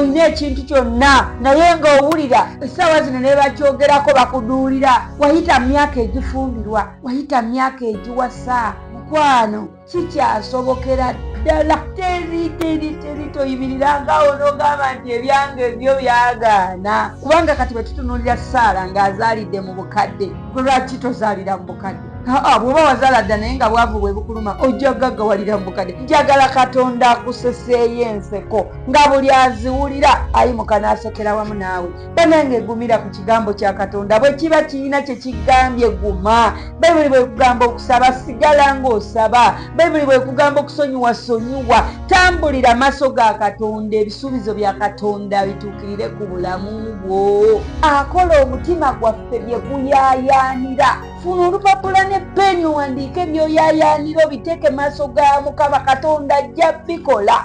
ng'olina ekintu kyonna naye ng'owulira essaawa zino ne bakyogerako bakuduulira. Wayita myaka egifumbirwa, wayita myaka egiwasa. Mukwano kikyasobokera ddala. Teri toyimirirangaawo n'ogamba nti ebyange ebyo byagaana. Kubanga kati bwe tutunuulira Saara ng'azaalidde mu bukadde, lwaki tozaalira mu bukadde? Bw'oba wazaala dda naye nga bwavu bwe bukuluma ojja gaggawalira mu bukadde. Njagala Katonda akuseseeyo enseko nga buli aziwulira ayimuka n'asekera wamu naawe. Banange gumira ku kigambo kya Katonda. Bwe kiba kirina kye kigambye guma. Bayibuli bwe kugamba okusaba sigala ng'osaba. Bayibuli bwe kugamba okusonyiwa sonyiwa. Tambulira amaaso ga Katonda, ebisuubizo bya Katonda bituukirire ku bulamu bwo. Akola omutima gwaffe bye guyaayaanira. Funa olupapula ne peni owandiike ebyoyaayaanira obiteeke maaso ga Mukama Katonda ajja bikola.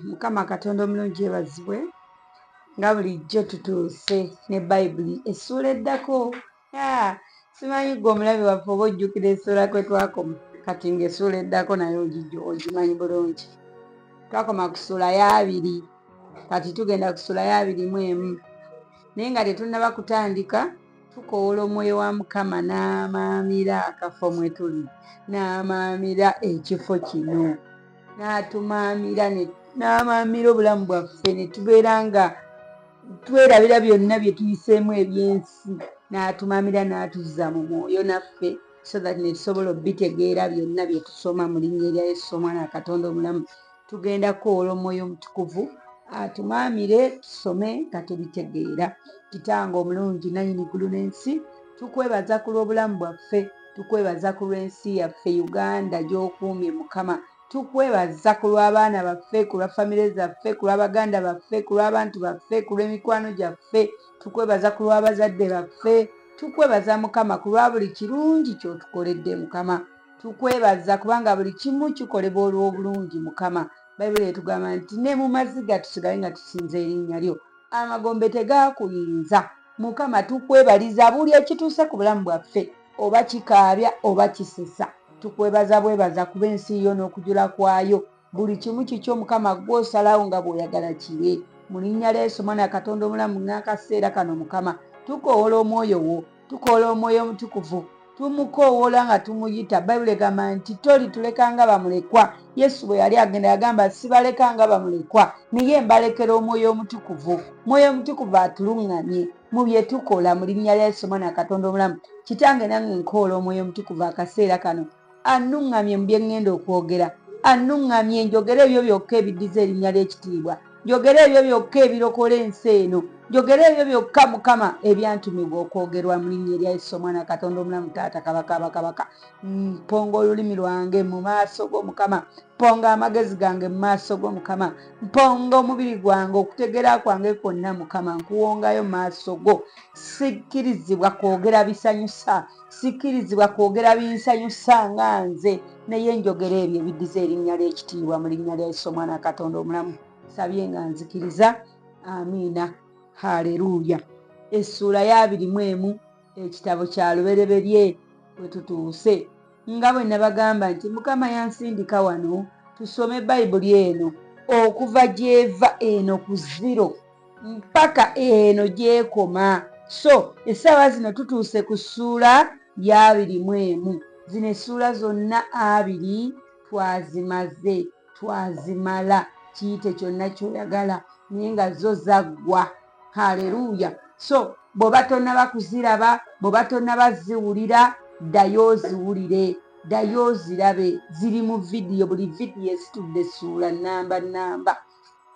Mukama Katonda omulungi yeebazibwe nga bulijjo tutuuse ne Bayibuli essuula eddako. Simanyi gwe omulabe waffe oba ojjukira essuula kwe twakoma, kati ng'essuula eddako naye ogimanyi bulungi. Twakoma ku ssuula ya 2, kati tugenda ku ssuula ya 21. Naye nga tetunnaba kutandika tukoola omwoyo wa Mukama n'amaamira akafo mwe tuli, n'amaamira ekifo kino, n'amaamira obulamu bwaffe ne tubeera nga twerabira byonna bye tuyiseemu eby'ensi, n'atumaamira n'atuzza mu mwoyo naffe so that ne tusobola obitegeera byonna bye tusoma mu linnya erya Yesu omwana wa Katonda omulamu. Tugenda kukoola omwoyo omutukuvu atumaamire tusome nga tubitegeera. Kitange omulungi nannyini ggulu n'ensi, tukwebaza ku lw'obulamu bwaffe, tukwebaza ku lw'ensi yaffe Uganda gy'okuumye Mukama. Tukwebaza ku lw'abaana baffe, ku lwa famire zaffe, ku lw'abaganda baffe, ku lw'abantu baffe, ku lw'emikwano gyaffe. Tukwebaza ku lw'abazadde baffe. Tukwebaza Mukama ku lwa buli kirungi ky'otukoledde Mukama. Tukwebaza kubanga buli kimu kikolebwa olw'obulungi Mukama. Bayibuli etugamba nti ne mu maziga tusigale nga tusinza erinnya lyo. Amagombe tegaakuyinza. Mukama tukwebaliza buli ekituuse ku bulamu bwaffe, oba kikaabya oba kisesa. Tukwebaza bwebaza kuba ensi yo n'okujula kwayo. Buli kimu kikyo Mukama gw'osalawo nga bw'oyagala kibe. Mu linnya lya Yesu omwana wa Katonda omulamu n'akaseera kano Mukama tukoola omwoyo wo, tukoola omwoyo omutukuvu, tumukoowoola nga tumuyita. Bayibuli egamba nti tolituleka nga bamulekwa. Yesu bwe yali agenda yagamba sibaleka nga bamulekwa naye mbalekera omwoyo omutukuvu. Mwoyo omutukuvu atuluŋŋamye mu bye tukola mu linnya lya Yesu omwana wa Katonda omulamu. Kitange nange nkoola omwoyo omutukuvu akaseera kano annuŋŋamye mu bye ŋŋenda okwogera, annuŋŋamye njogere ebyo byokka ebiddiza erinnya ly'ekitiibwa, njogere ebyo byokka ebirokola ensi eno, njogere ebyo byokka Mukama ebyantumibwa okwogerwa mu linnya erya Yesu omwana wa Katonda omulamu. Taata kabaka bakabaka, mponga olulimi lwange mu maaso go Mukama, mponga amagezi gange mu maaso go Mukama, mponga omubiri gwange okutegeera kwange kwonna Mukama nkuwongayo mu maaso go. Sikkirizibwa kwogera bisanyusa, sikkirizibwa kwogera binsanyusa nga nze, naye njogera ebyo ebiddiza erinnya ly'ekitiibwa mu linnya lya Yesu omwana wa Katonda omulamu. Sabye nga nzikiriza. Amiina. Haleluya. Essuula ya 21 ekitabo kya lubereberye we tutuuse. Nga bwe nabagamba nti Mukama yansindika wano tusome Bayibuli eno okuva gy'eva eno ku 0 mpaka eno gy'ekoma. So essaawa zino tutuuse ku ssuula ya 21. Zino essuula zonna 2 twazimaze, twazimala. Kiyite kyonna ky'oyagala naye nga zo zaggwa. Haleluya. So bw'oba tonnaba kuziraba, bw'oba tonnaba ziwulira, ddayo oziwulire, ddayo ozirabe. Ziri mu vidiyo, buli vidiyo esitudde essuula namba.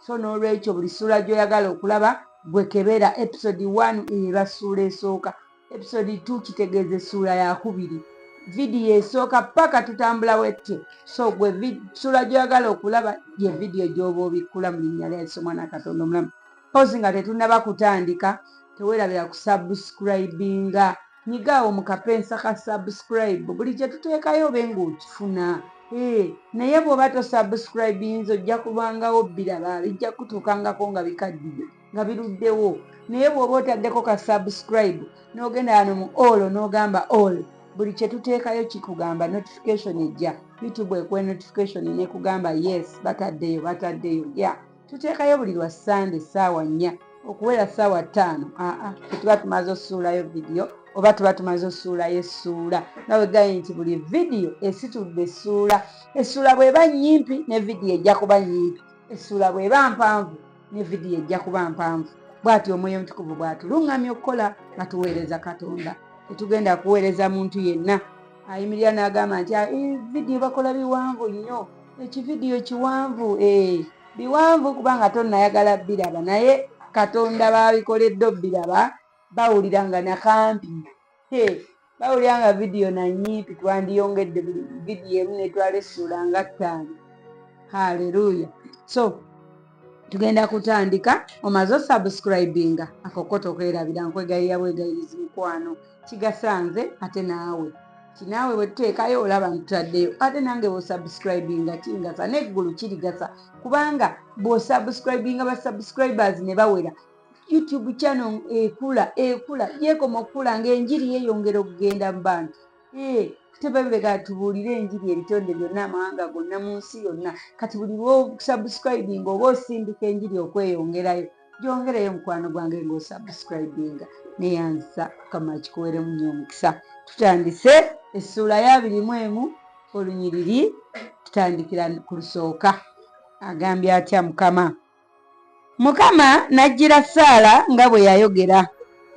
So n'olwekyo buli ssuula gy'oyagala okulaba gwe kebera episode 1 eba ssuula esooka, episode 2 kitegeeza essuula ya 2, vidiyo esooka paka tutambula wette. So gwe ssuula gy'oyagala okulaba ye vidiyo gy'oba obikkula mu linnya lya Yesu omwana wa Katonda omulamu. Pozi nga tetunnaba kutandika, teweerabira ku subscribinga. Nyigaawo mu kapensa ka subscribe, buli kye tuteekayo obe ng'okifuna. Naye bw'oba tosubscribinze ojja kubangawo biraba, bijja kutuukangako nga bikaddiye nga biruddewo. Naye bw'oba otaddeko ka subscribe n'ogenda wano mu all n'ogamba all, buli kye tuteekayo kikugamba notification ejja. YouTube ekuwa notification nekugamba yes bataddeyo ya tuteekayo buli lwa Sunday ssaawa 4 okuwera ssaawa 5 tetuba tumaze osuulayo vidiyo oba tuba tumaze osuulayo essuula nga wegaye nti buli vidiyo esitudde essuula bw'eba nnyimpi ne vidiyo ejja kuba nnyimpi, essuula bw'eba mpanvu ne vidiyo ejja kuba mpanvu. Bw'atyo Omwoyo Omutukuvu bw'atuluŋŋamya okukola nga tuweereza Katonda. Tetugenda kuweereza muntu yenna ayimirira n'agamba nti vidiyo bakola biwanvu nnyo, ekividiyo kiwanvu. Biwanvu kubanga tonnayagala biraba, naye Katonda babikoledde obiraba bawulira nga nakampi. Bawulira nga vidiyo nanyimpi twandiyongedde vidiyo emu netwala essuula nga 5. Haleluya. So tugenda kutandika. Omaze osubscribinga akokoto kwerabira nkwegayirira bwegayiriza mukwano kigasanze ate naawe kinaawe bwe tuteekayo olaba ntutaddeyo ate nange bw'osubscribinga kingasa n'eggulu kirigasa kubanga bw'osubscribinga basubscribers ne bawera YouTube channel ekula yeekoma okukula ng'enjiri yeeyongera okugenda mu bantu. Tebabega tubuulire enjiri ebitonde byonna amawanga gonna mu nsi yonna kati buli lw'osubscribinga oba osindika enjiri okweyongerayo gyongereyo mukwano gwange ng'osubscribinga neyanza Mukama kikuweeremu nnyo omukisa. Tutandise essuula ya 21 olunyiriri tutandikira ku lusooka. Agambye atya Mukama? Mukama n'ajjira Saala nga bwe yayogera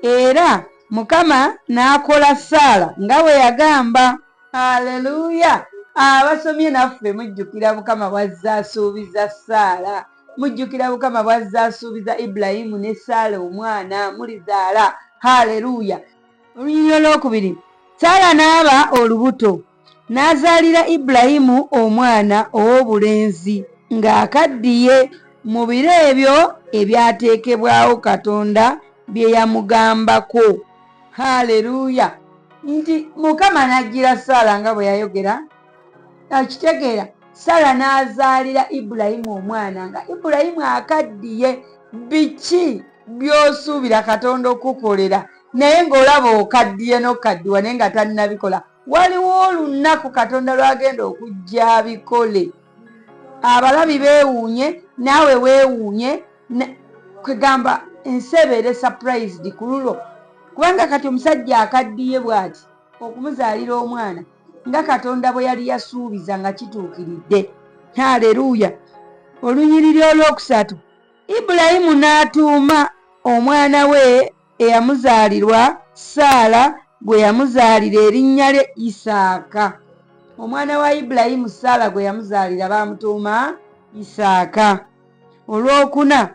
era Mukama n'akola Saala nga bwe yagamba. Haleluya. Abasomye naffe mujjukira Mukama bw'azza asuubiza Saala, mujjukira Mukama bw'azza asuubiza Ibulayimu ne Saala omwana mulizaala. Haleluya. Olunyiriri olwokubiri, Saala n'aba olubuto n'azaalira Ibulayimu omwana ow'obulenzi ng'akaddiye mu biro ebyo ebyateekebwawo Katonda bye yamugambako. Haleluya. Nti Mukama n'ajjira Saala nga bwe yayogera. Akitegeera Saala n'azaalira Ibulayimu omwana nga Ibulayimu akaddiye. Biki by'osuubira Katonda okukolera naye ng'olaba okaddiye n'okaddiwa naye nga tannabikola? Waliwo olunaku Katonda lwagenda okujja abikole. Abalabi beewuunye naawe weewuunye kwegamba ensebeere surprised ku lulo kubanga kati omusajja akaddiye bw'ati okumuzaalira omwana nga Katonda bwe yali yasuubiza nga kituukiridde. Haleluya. Olunyiriri olwokusatu, Ibulayimu n'atuuma omwana we eyamuzaalirwa Saala gwe yamuzaalira erinnya lye Isaaka. Omwana wa Ibulayimu Saala gwe yamuzaalira baamutuuma Isaaka. Olwokuna,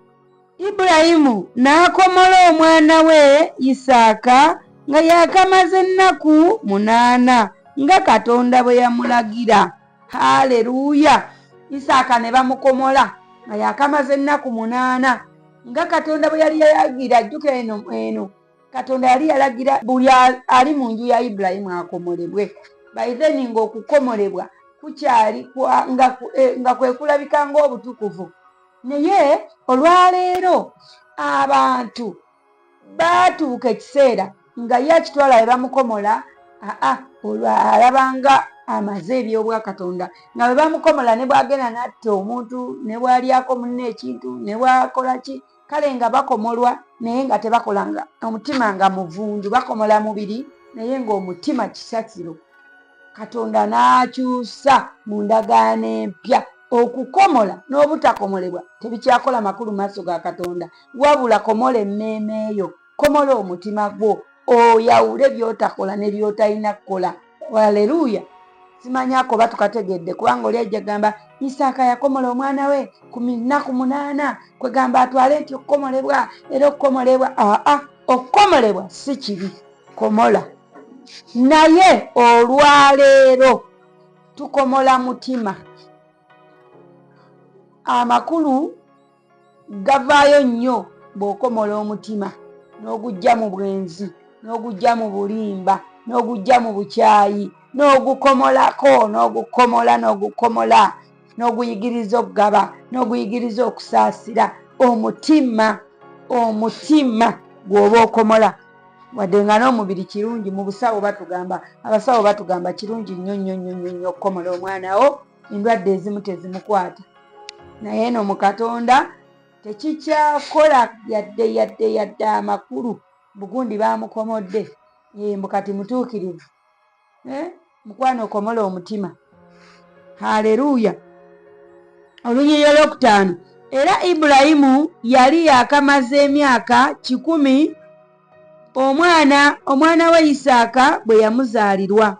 Ibulayimu n'akomola omwana we Isaaka nga yakamaze ennaku 8 nga Katonda bwe yamulagira. Haleluya. Isaaka ne bamukomola nga yakamaze ennaku 8 nga Katonda bwe yali yalagira. Jjuka eno Katonda yali yalagira buli ali mu nju ya Ibulayimu akomolebwe. Baitheni ng'okukomolebwa kukyali nga kwe kulabika ng'obutukuvu. Naye olwaleero abantu baatuuka ekiseera nga ye akitwala bwe bamukomola olwalabanga amaze ebyobwa Katonda nga bwe bamukomola ne bwagenda natta omuntu ne bwalyako munne ekintu ne bwakola ki kale nga bakomolwa naye nga tebakolanga omutima nga muvundu bakomola mubiri naye ng'omutima kisakiro. Katonda n'akyusa mu ndagaano empya. Okukomola n'obutakomolebwa tebikyakola makulu maaso ga Katonda wabula komola emmeeme eyo, komola omutima gwo oyawule by'otakola ne by'otalina kukola. Haleluya. Simanyako batukategedde kubanga oli ajja gamba Isaaka yakomola omwana we ku nnaku 8 kwegamba atwale nti okukomolebwa era okukomolebwa. Okukomolebwa si kibi, komola. Naye olwaleero tukomola mutima. Amakulu gavaayo nnyo bw'okomola omutima n'ogujja mu bwenzi n'ogujja mu bulimba n'ogujja mu bukyayi n'ogukomolako n'ogukomola n'oguyigiriza okugaba n'oguyigiriza okusaasira. Omutima gw'oba okomola wadde nga n'omubiri kirungi mu busawo batugamba abasawo batugamba kirungi nnyo okukomola omwana wo endwadde ezimu tezimukwata naye no mu Katonda tekikyakola yadde amakulu bugundi bamukomodde mbu kati mutuukirivu mukwano okomola omutima. Haleluya. Olunyiriri olwokutaano. Era Ibulayimu yali yakamaze emyaka 100 omwana we Isaaka bwe yamuzaalirwa.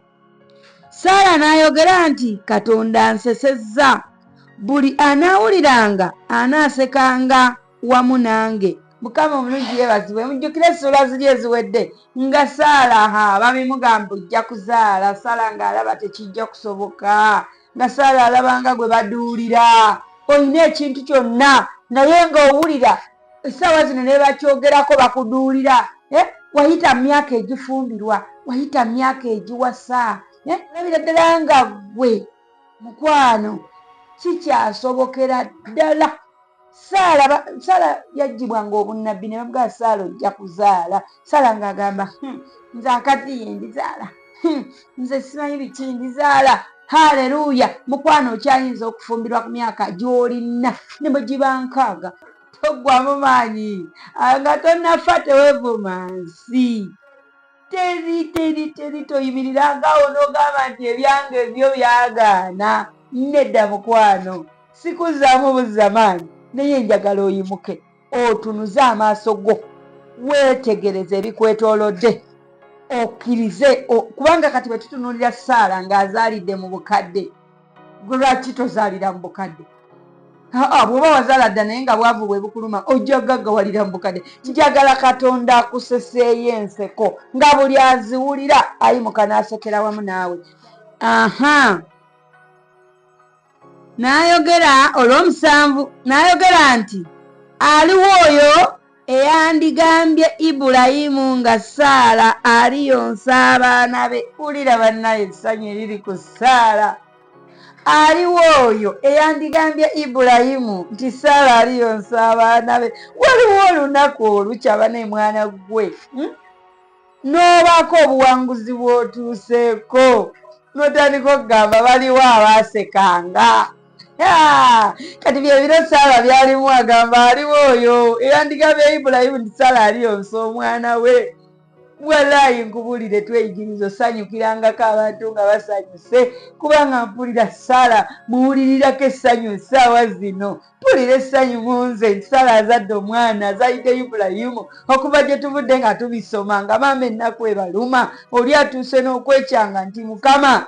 Saala n'ayogera nti Katonda ansesezza, buli anaawuliranga anaasekanga wamu nange. Mukama omulungi yeebazibwe. Mujjukire essula ziri eziwedde nga Saala bamimugamba ojja kuzaala, Saala ng'alaba tekijja kusoboka, nga Saala alabanga gwe baduulira. Olina ekintu kyonna naye ng'owulira essaawa zino ne bakyogerako bakuduulira. Wayita myaka egifumbirwa, wayita myaka egiwasa, olabira ddala nga gwe mukwano kikyasobokera ddala. Saala yaggyibwanga obunnabbi ne bamugaa Saala ojja kuzaala. Saala ng'agamba nze akati ye ndizaala, nze simanyi biki ndizaala. Haleluya. Mukwano okyayinza okufumbirwa ku myaka gy'olina ne bwe giba 6. Toggwamu maanyi nga tonnafa teweevuma nsi. Teri toyimirirangaawo n'ogamba nti ebyange ebyo byagaana. Nedda mukwano, sikuzaamu buzza maanyi naye njagala oyimuke otunuze amaaso go weetegereze ebikwetoolodde okkirize kubanga kati bwe tutunuulira Saala ng'azaalidde mu bukadde, gwe lwaki tozaalira mu bukadde? Bw'oba wazaala dda naye nga bwavu bwe bukuluma ojja gaggawalira mu bukadde. Kijagala Katonda akuseseeyo enseko nga buli aziwulira ayimuka n'asekera wamu naawe. N'ayogera olw'omusanvu n'ayogera nti aliwo oyo eyandigambye Ibulayimu nga Saala aliyonsa abaana be. Wulira bannaye essanyu eriri ku Saala. Aliwo oyo eyandigambye Ibulayimu nti Saala aliyonsa abaana be. Waliwo olunaku olukyaba ne mwana gwe n'obaako obuwanguzi bw'otuuseeko n'otandika okugamba baliwo abaasekanga. Kati byebiro Saala byalimu agamba aliwo oyo eyandigambye Ibulayimu nti Saala aliyonsa omwana we. Walaayi nkubulire tweyigiriza osanyukirangako abantu nga basanyuse kubanga mpulira Saala muwulirirako essanyu essaawa zino. Mpulira essanyu mu nze nti Saala azadde omwana azayidde Ibulayimu okuva gye tuvudde nga tubisoma nga maama ennaku ebaluma oli atuuse n'okwekyanga nti Mukama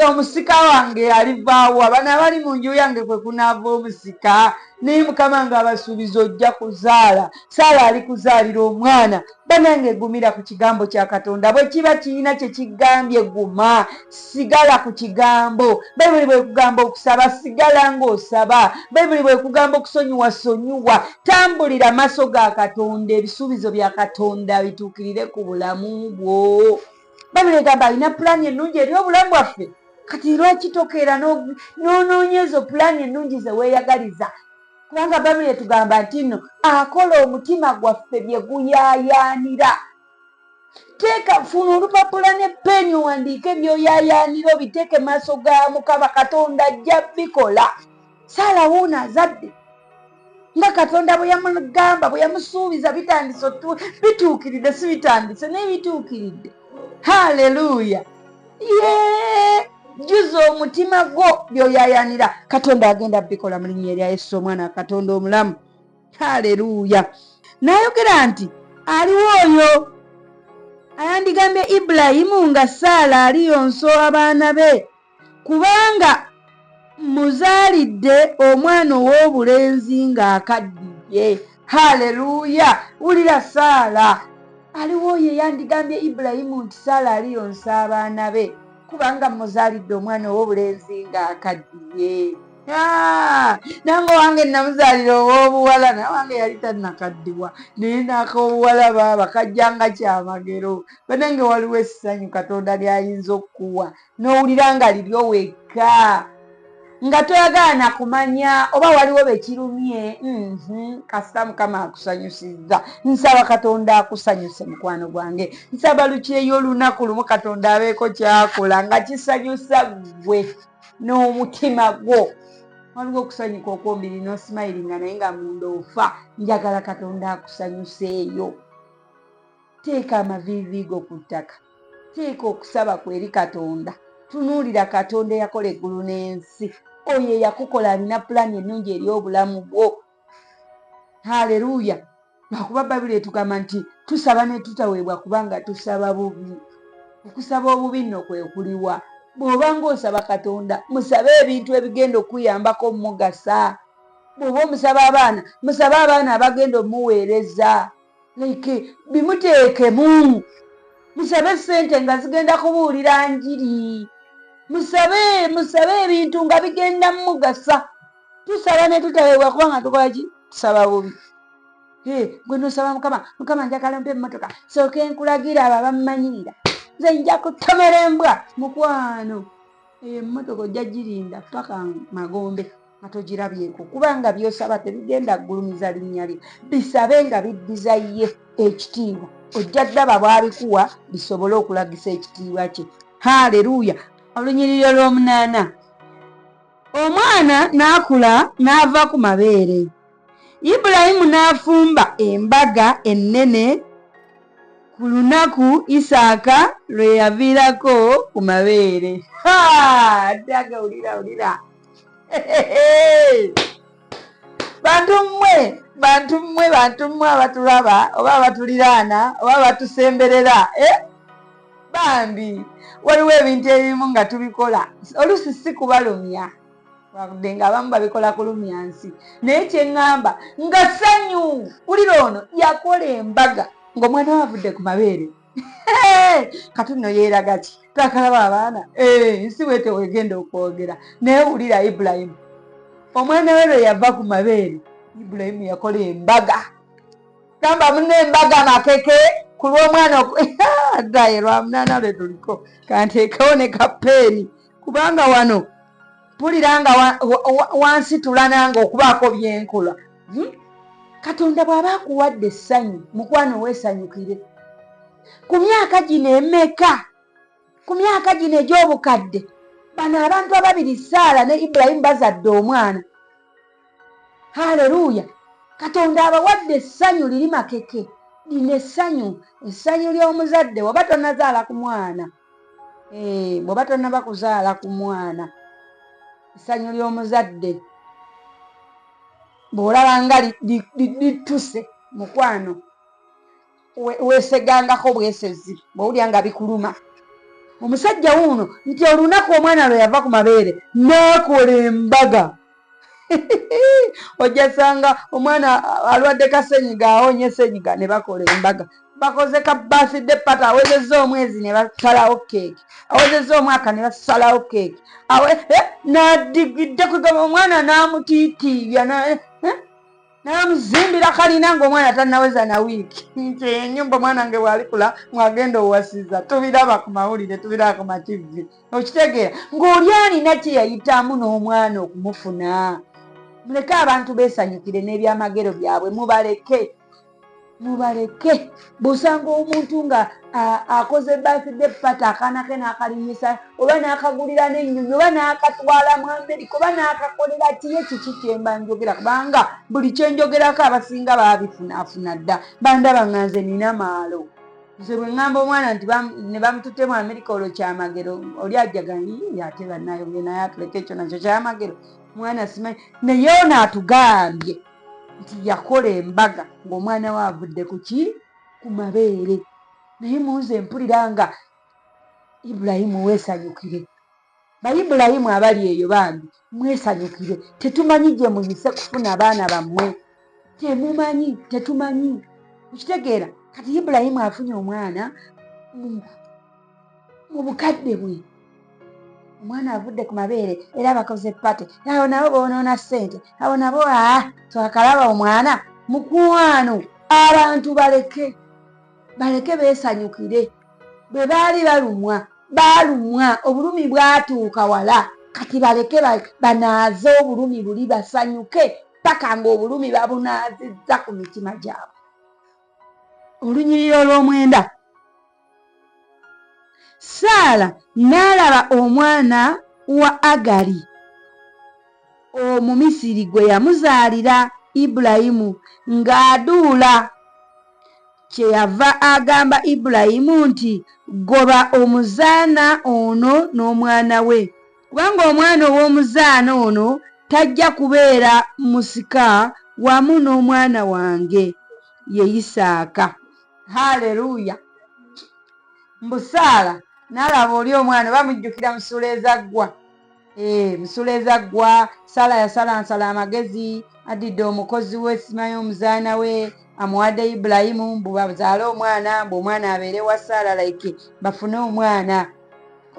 omusika wange alivaawo, abaana abali mu nju yange kwe kunaava omusika. Naye Mukama ng'abasuubiza ojja kuzaala. Saala ali kuzaalira omwana. Banange gumira ku kigambo kya Katonda. Bwe kiba kirina kye kigambye guma, sigala ku kigambo. Bayibuli bwe kugamba okusaba sigala ng'osaba. Bayibuli bwe kugamba okusonyiwa sonyiwa. Tambulira amaaso ga Katonda, ebisuubizo bya Katonda bituukirire ku bulamu bwo. Bayibuli egamba alina pulaani ennungi eri obulamu bwaffe. Kati lwaki tokeera n'onoonya ezo pulaani ennungi ze weeyagaliza? Kubanga Bayibuli etugamba nti nno akola omutima gwaffe bye guyaayaanira. Funa olupapula ne peni owandiike by'oyaayaanira obiteeke maaso ga Mukama. Katonda ajja bikola. Saala wuuno azadde nga Katonda bwe yamugamba bwe yamusuubiza bitandise bituukiridde, si bitandise naye bituukiridde. Haleluya. Juza omutima gwo by'oyaayaanira. Katonda agenda bikola mu linnya erya Yesu omwana wa Katonda omulamu. Haleluya. N'ayogera nti aliwo oyo ayandigambye Ibulayimu nga Saala aliyonsa abaana be kubanga muzaalidde omwana ow'obulenzi ng'akaddiye. Haleluya. Wulira Saala. Aliwo oyo eyandigambye Ibulayimu nti Saala aliyonsa abaana be kubanga muzaalidde omwana ow'obulenzi ng'akaddiye. Nange owange namuzaalira ow'obuwala, nawange yali tannakaddiwa naye n'ak'obuwala baaba kajjanga kyamagero. Banange waliwo essanyu Katonda ly'ayinza okukuwa n'owulira nga liryo wekka. nga toyagala kumanya oba waliwo bekirumye kasita Mukama akusanyusizza. Nsaba Katonda akusanyuse mukwano gwange. Nsaba lukyeyo olunaku lumu Katonda abeeko kyakola nga kisanyusa ggwe n'omutima gwo. Waliwo okusanyuka okwomubiri n'osimayiringa naye nga munda ofa. Njagala Katonda akusanyuseeyo. Teeka amaviivi go ku ttaka. Teeka okusaba kweri Katonda. Tunuulira Katonda eyakola eggulu n'ensi. Oyo yakukola alina pulaani ennungi eri obulamu bwo. Haleluya. Lwakuba Bayibuli etugamba nti tusaba ne tutaweebwa kubanga tusaba bubi. Okusaba obubi nno kwe kuliwa. Bw'oba ng'osaba Katonda musabe ebintu ebigenda okuyambako omugasa. Bw'oba omusaba abaana musabe abaana abagenda omuweereza. Bimuteekemu. Musabe ssente nga zigenda kubuulira njiri. Musabe ebintu nga bigenda mugasa. Tusaba ne tutaweebwa kubanga tukola ki? Tusaba bubi. Gwe nosaba Mukama njagala mpe emmotoka sooke nkulagira abo abamumanyirira. Nze nja kutomera embwa mukwano. Emmotoka ojja girinda paka Magombe nga togirabyeko kubanga byosaba tebigenda ggulumiza linnya lye. Bisabe nga biddiza ye ekitiibwa. Ojja ddaba bw'abikuwa bisobole okulagisa ekitiibwa kye. Haleluya. Olunyiriri lw'omunaana. Omwana n'akula n'ava ku mabeere. Ibulayimu n'afumba embaga ennene ku lunaku Isaaka lwe yaviirako ku mabeere. Ddaga ulira. Bantu mmwe abatulaba oba abatuliraana oba abatusemberera. Bambi waliwo ebintu ebimu nga tubikola oluusi si kubalumya wadde nga abamu babikola kulumya nsi. Naye kyeŋŋamba nga ssanyu. Wulira ono yakola embaga ng'omwana we avudde ku mabeere. Kati nno yeeraga ki? Takalaba abaana? Nsi bwe tewegenda okwogera. Naye wulira Ibulayimu. Omwana we lwe yava ku mabeere. Ibulayimu yakola embaga. Gamba muno embaga makeke ku lw'omwana ddaye lwa munaana lwe tuliko. Kanteekawo ne kapeeni kubanga wano mpulira nga wansitula nange okubaako byenkola. Katonda bw'aba akuwadde essanyu mukwano weesanyukire. Ku myaka gino emeka? Ku myaka gino egy'obukadde bano abantu ababiri Saala ne Ibulayimu bazadde omwana. Haleluya. Katonda abawadde essanyu liri makeke. Lino essanyu ly'omuzadde bw'oba tonnazaala ku mwana. Bw'oba tonnaba kuzaala ku mwana. Essanyu ly'omuzadde bw'olaba nga lituse mukwano weesegangako bwesezi bw'owulya nga bikuluma. Omusajja wuuno nti olunaku omwana lwe yava ku mabeere n'akola embaga. Ojja sanga omwana alwadde kasenyiga awonye senyiga ne bakola embaga. Bakoze ka birthday party awezezza omwezi ne basalawo keeki. Awezezza omwaka ne basalawo keeki. N'addigidde kugaba omwana n'amutiitiibya n'amuzimbira kalina ng'omwana tannaweza na wiiki. Nti ennyumba omwana nge bw'alikula mwagenda owasiza. Tubiraba ku mawulire, tubiraba ku mativi. Okitegeera ng'oli alina kye yayitamu n'omwana okumufuna. Muleke abantu beesanyukire n'ebyamagero byabwe mubaleke. Bw'osanga omuntu nga akoze birthday party akaana ke n'akalinyisa oba n'akagulira n'ennyonyi oba n'akatwala mu Amerika oba n'akakolera kiye kiki kyemba njogera kubanga buli kye njogerako abasinga baabifunaafuna dda. Bandaba nga nze nina maalo. Nze bwe ŋŋamba omwana nti ne bamututte mu Amerika olwo kyamagero oli ajjaganya ate bannayogere naye atuleka ekyo nakyo kyamagero. Mwana simanyi naye ono atugambye nti yakola embaga ng'omwana we avudde ku ki? Ku mabeere. Naye muze mpulira nga Ibulayimu weesanyukire. Bayibulayimu abali eyo bambi mwesanyukire. Tetumanyi gye muyise kufuna abaana bammwe. Tetumanyi. Okitegeera kati Ibulayimu afunye omwana mu bukadde bwe. Omwana avudde ku mabeere era bakoze pate. Awo nabo boonoona ssente. Awo nabo twakalaba omwana mukwano. Abantu baleke beesanyukire. Bwe baali balumwa obulumi bwatuuka wala kati baleke banaaze obulumi buli basanyuke paka ng'obulumi babunaazizza ku mitima gyabwe. Olunyiriro olw'omwenda. Saala n'alaba omwana wa Agali Omumisiri gwe yamuzaalira Ibulayimu ng'aduula. Kyeyava agamba Ibulayimu nti goba omuzaana ono n'omwana we, kubanga omwana ow'omuzaana ono tajja kubeera musika wamu n'omwana wange ye Isaaka. Haleluya. Mbu Saala n'alaba oli omwana bamujjukira Musula ezaggwa. Musula ezaggwa, Saala yasalansala amagezi, addidde omukozi we simanyi omuzaana we amuwadde Ibulayimu mbu bazaale omwana, mbu omwana abeere wa Saala like bafune omwana.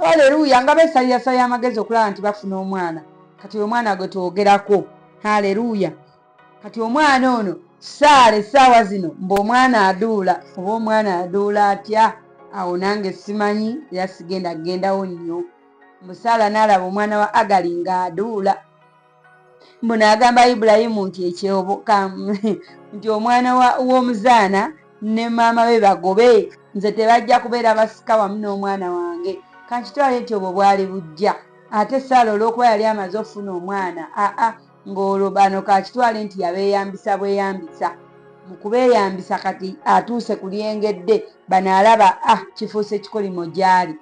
Haleluya. Nga beesalirasalira amagezi okulaba nti bafuna omwana. Kati omwana gwe twogerako. Haleluya. Kati omwana ono Saala essaawa zino mbu omwana aduula. Oba omwana aduula atya? Awo nange simanyi era sigenda kugendawo nnyo. Mbu Saala n'alaba omwana wa Agali ng'aduula. Mbu n'agamba Ibulayimu nti ekyoboka nti omwana w'omuzaana ne maama we bagobe, nze tebajja kubeera basika wamu n'omwana wange. Kankitwale nti obwo bwali bujja. Ate Saala olw'okuba yali amaze okufuna omwana, ng'olwo bano kakitwale nti yabeeyambisa bweyambisa. Mu kubeeyambisa kati atuuse ku lyengedde, bano alaba kifuuse kikolimo gy'ali.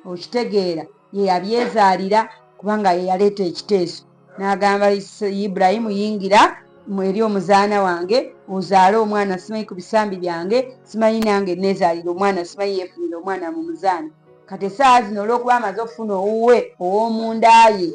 Okitegeera ye yabyezaalira kubanga ye yaleeta ekiteeso. N'agamba Ibulayimu yingira eri omuzaana wange ozaale omwana, simanyi ku bisambi byange, simanyi nange neezaalira omwana, simanyi yeefunira omwana mu muzaana. Kati essaawa zino olw'okuba amaze okufuna owuwe ow'omunda ye,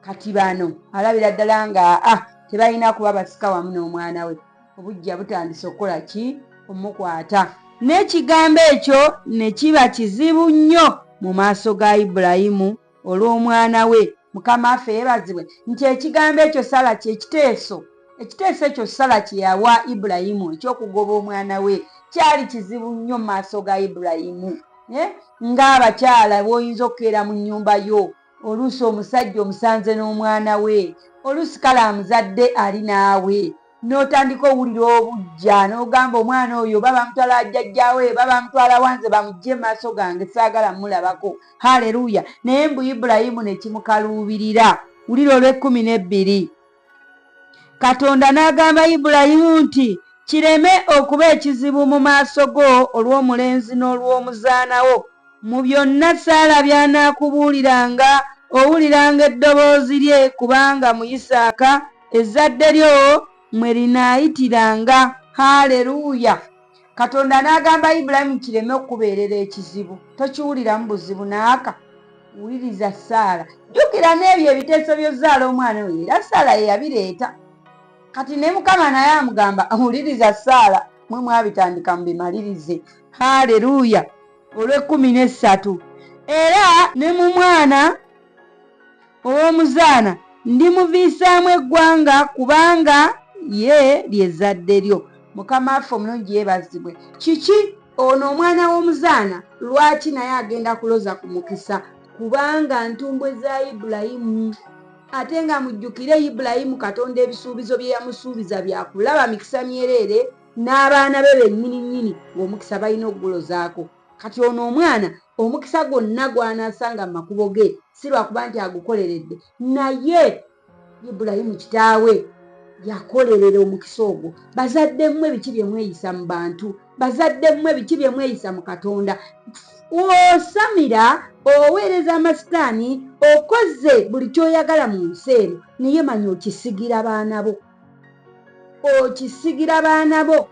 kati bano alabira ddala nga tebalina kuba basika wamu n'omwana we. Obujja butandise okukola ki? Omukwata. N'ekigambo ekyo ne kiba kizibu nnyo mu maaso ga Ibulayimu olw'omwana we. Mukama waffe yeebazibwe nti ekigambo ekyo Saala kye kiteeso. Ekiteeso ekyo Saala kye yawa Ibulayimu ekyokugoba omwana we kyali kizibu nnyo mu maaso ga Ibulayimu. Ng'abakyala bw'oyinza okukeera mu nnyumba yo, oluusi omusajja omusanze n'omwana we, oluusi kale amuzadde ali naawe, n'otandika owulira obujja n'ogamba omwana oyo baba bamutwala jjajjaawe, baba bamutwala wanze bamugye mu maaso gange saagala mulabako. Haleluya. Naye mbu Ibulayimu ne kimukaluubirira. Wulira olw'12. Katonda n'agamba Ibulayimu nti kireme okuba ekizibu mu maaso go olw'omulenzi n'olw'omuzaana wo. Mu byonna Saala by'anaakubuuliranga owuliranga eddoboozi lye, kubanga mu Isaaka ezzadde lyo mwe linaayitiranga. Haleluya. Katonda n'agamba Ibulayimu kireme okubeerera ekizibu. Tokiwuliramu buzibu naaka. Wuliriza Saala. Jjukira n'ebyo ebiteeso by'ozzaala omwana we era Saala ye yabireeta. Kati ne Mukama naye amugamba awuliriza Saala, mwe mwabitandika mubimalirize. Haleluya. Olw'13. Era ne mu mwana ow'omuzaana ndimuviisaamu eggwanga kubanga ye lyezzadde lyo. Mukama waffe omulungi yeebazibwe. Kiki ono omwana w'omuzaana lwaki naye agenda kuloza ku mukisa? Kubanga ntumbwe za Ibulayimu. Ate nga mujjukire Ibulayimu Katonda ebisuubizo bye yamusuubiza byakulaba mikisa myereere n'abaana be bennyini nnyini ng'omukisa balina okugulozaako. Kati ono omwana omukisa gwonna gw'anaasanga mu makubo ge si lwakuba nti agukoleredde, naye Ibulayimu kitaawe yakolerera omukisa ogwo. Bazadde mmwe biki bye mweyisa mu bantu? Bazadde mmwe biki bye mweyisa mu Katonda? Osamira, oweereza amasitaani, okoze buli kyoyagala mu nsi eno, naye manya okisigira baana bo. Okisigira baana bo.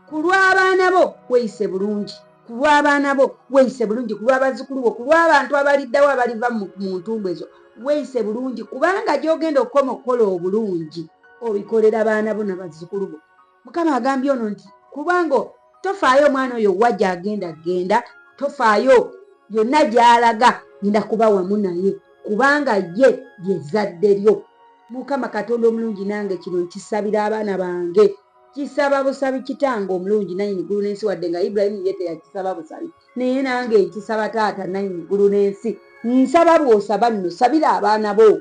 Ku lw'abaana bo weeyise bulungi. Ku lw'abaana bo weeyise bulungi. Ku lw'abazzukulu bo, ku lw'abantu abaliddawo abaliva mu ntumbwe ezo weeyise bulungi, kubanga gy'ogenda okukoma okukola obulungi obikolera baana bo n'abazzukulu bo. Mukama agambye ono nti kubanga tofaayo omwana oyo wa gy'agenda genda, tofaayo yonna gy'alaga ngenda kuba wamu naye, kubanga ye lyezzadde lyo. Mukama Katonda omulungi nange kino nkisabira abaana bange. kisaba busabi kitange omulungi nannyini ggulu n'ensi wadde nga Ibulayimu ye teyakisaba busabi naye nange nkisaba taata nannyini ggulu n'ensi nsaba bw'osaba nno sabira abaana bo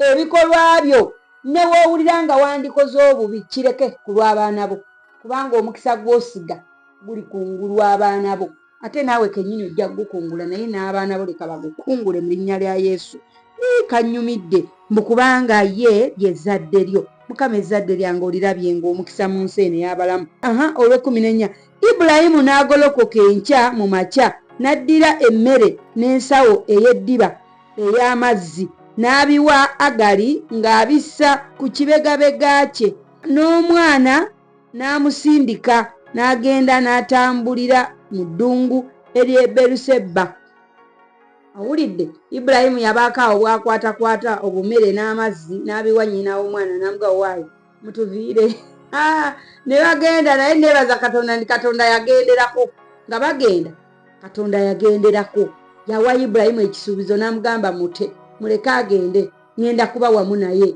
ebikolwa byo ne woowulira nga wandikoze obubi kireke ku lw'abaana bo kubanga omukisa gw'osiga guli kungulu abaana bo ate naawe kennyini ojja gukungula naye n'abaana bo leka bagukungule mu linnya lya Yesu. Kannyumidde mbu kubanga ye ly'ezzadde lyo. Mukama ezzadde lyange olirabye ng'omukisa mu nsi eno ey'abalamu. Olw'14 Ibulayimu n'agolokoka enkya mu makya n'addira emmere n'ensawo ey'eddiba ey'amazzi n'abiwa Agali ng'abissa ku kibegabega kye n'omwana n'amusindika n'agenda n'atambulira mu ddungu ery'e Beeruseba. Awulidde Ibulayimu yabaako awo bw'akwatakwata obumere n'amazzi n'abiwa nnyina w'omwana n'amugawa waayo mutuviire. Ne bagenda naye neebaza Katonda ndi Katonda yagenderako nga bagenda Katonda yagenderako yawa Ibulayimu ekisuubizo n'amugamba muleke agende ngenda kuba wamu naye.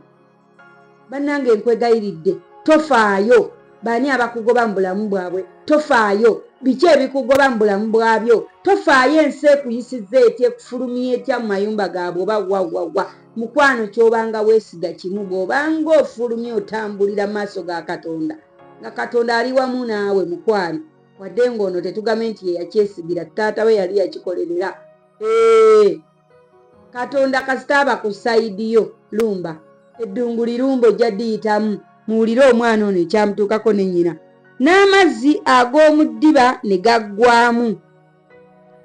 Bannange nkwegayiridde tofaayo bani abakugoba mu bulamu bwabwe tofaayo biki ebikugoba mu bulamu bwabyo tofaayo ensi ekuyisizza etya ekufulumya etya mu mayumba gaabwe oba wawawa mukwano kyobanga weesiga kimu bw'obanga ofulumya otambulira mu maaso ga Katonda nga Katonda ali wamu naawe mukwano wadde ng'ono tetugambe nti ye yakyesigira taata we yali yakikolerera. Katonda kasitaaba ku sayidi yo lumba eddungu lirumba ojja diyitamu muwulire omwana ono ekyamutuukako ne nnyina. N'amazzi ag'omu ddiba ne gaggwamu